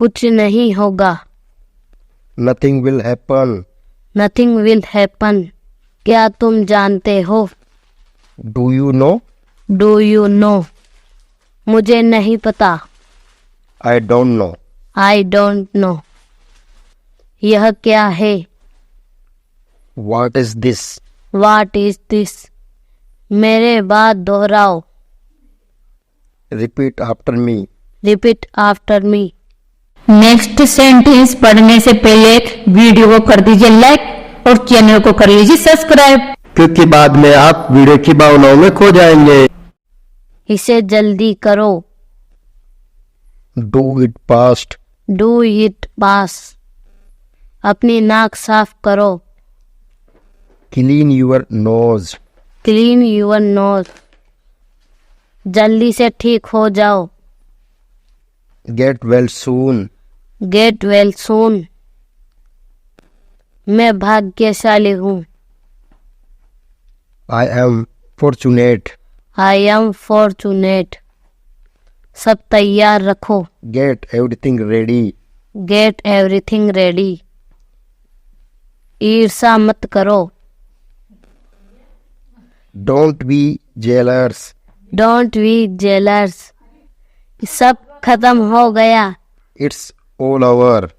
कुछ नहीं होगा। Nothing will happen. Nothing will happen. क्या तुम जानते हो? Do you know? Do you know? मुझे नहीं पता। I don't know. I don't know. यह क्या है? What is this? What is this? मेरे बाद दोहराओ। Repeat after me. Repeat after me. Next sentence पढ़ने से पहले वीडियो को कर दीजिए लाइक और चैनल को कर लीजिए सब्सक्राइब, क्योंकि बाद में आप वीडियो की भावनाओं में खो जाएंगे। इसे जल्दी करो। Do it fast. Do it fast. अपनी नाक साफ करो। Clean your nose. Clean your nose. जल्दी से ठीक हो जाओ। Get well soon. Get well soon. मैं भाग्यशाली हूँ। I am fortunate. I am fortunate. सब तैयार रखो। Get everything ready. Get everything ready. ईर्ष्या मत करो। Don't be jealous. Don't be jealous. सब खत्म हो गया। It's all over.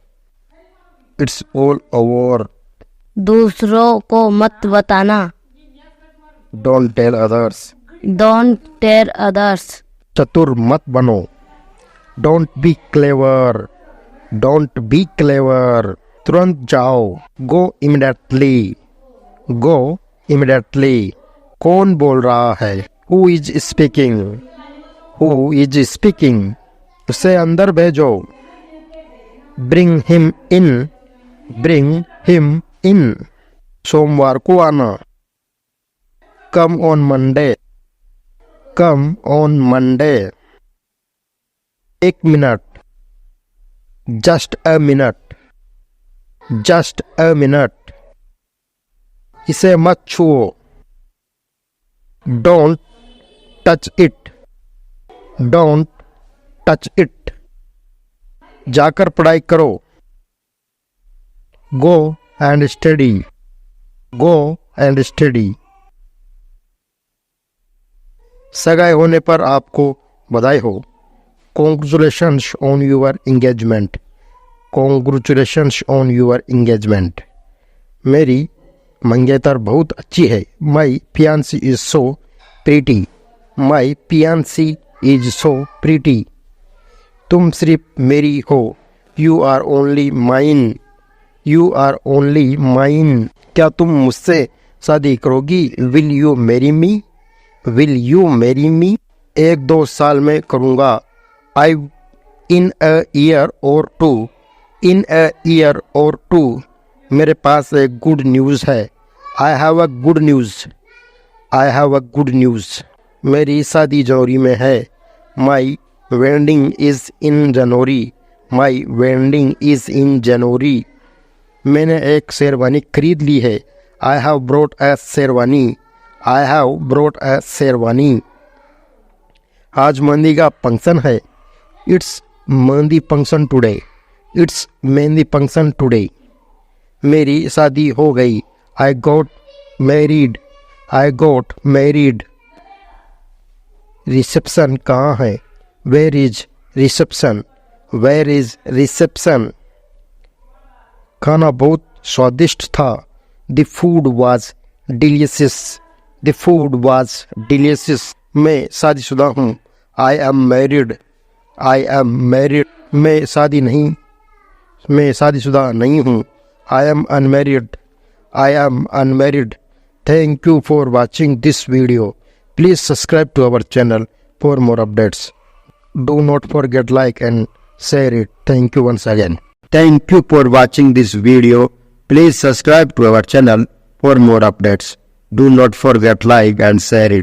It's all over. दूसरों को मत बताना। Don't tell others. Don't tell others. चतुर मत बनो। Don't be clever. Don't be clever. तुरंत जाओ। Go immediately. Go immediately. कौन बोल रहा है? Who is speaking? Who is speaking? उसे अंदर भेजो। Bring him in. Bring him in. सोमवार को आना। Come on Monday. Come on Monday. एक minute. Just a minute. Just a minute. इसे मत छुओ। Don't touch it. Don't touch it. जाकर पढ़ाई करो। Go and study. Go and study. सगाई होने पर आपको बधाई हो। Congratulations on your engagement. Congratulations on your engagement. मेरी मंगेतर बहुत अच्छी है। My fiancée is so pretty. My fiancée is so pretty. तुम सिर्फ मेरी हो। You are only mine. You are only mine. क्या तुम मुझसे शादी करोगी? Will you marry me? Will you marry me? 1-2 साल में करूँगा। In a year or two. In a year or two. मेरे पास एक गुड न्यूज़ है। I have a good news. I have a good news. मेरी शादी जनवरी में है। My wedding is in January. My wedding is in January. मैंने एक शेरवानी खरीद ली है। I have brought a sherwani. I have brought a sherwani. आज मेहंदी का फंक्शन है। It's mehndi function today. It's mehndi function today. मेरी शादी हो गई। I got married. I got married. Reception कहाँ है? Where is reception? Where is reception? खाना बहुत स्वादिष्ट था। The food was delicious. The food was delicious. मैं शादीशुदा हूँ। I am married. I am married. मैं शादीशुदा नहीं हूँ। I am unmarried. I am unmarried. Thank you for watching this video. Please subscribe to our channel for more updates. Do not forget like and share it. Thank you once again. Thank you for watching this video. Please subscribe to our channel for more updates. Do not forget like and share it.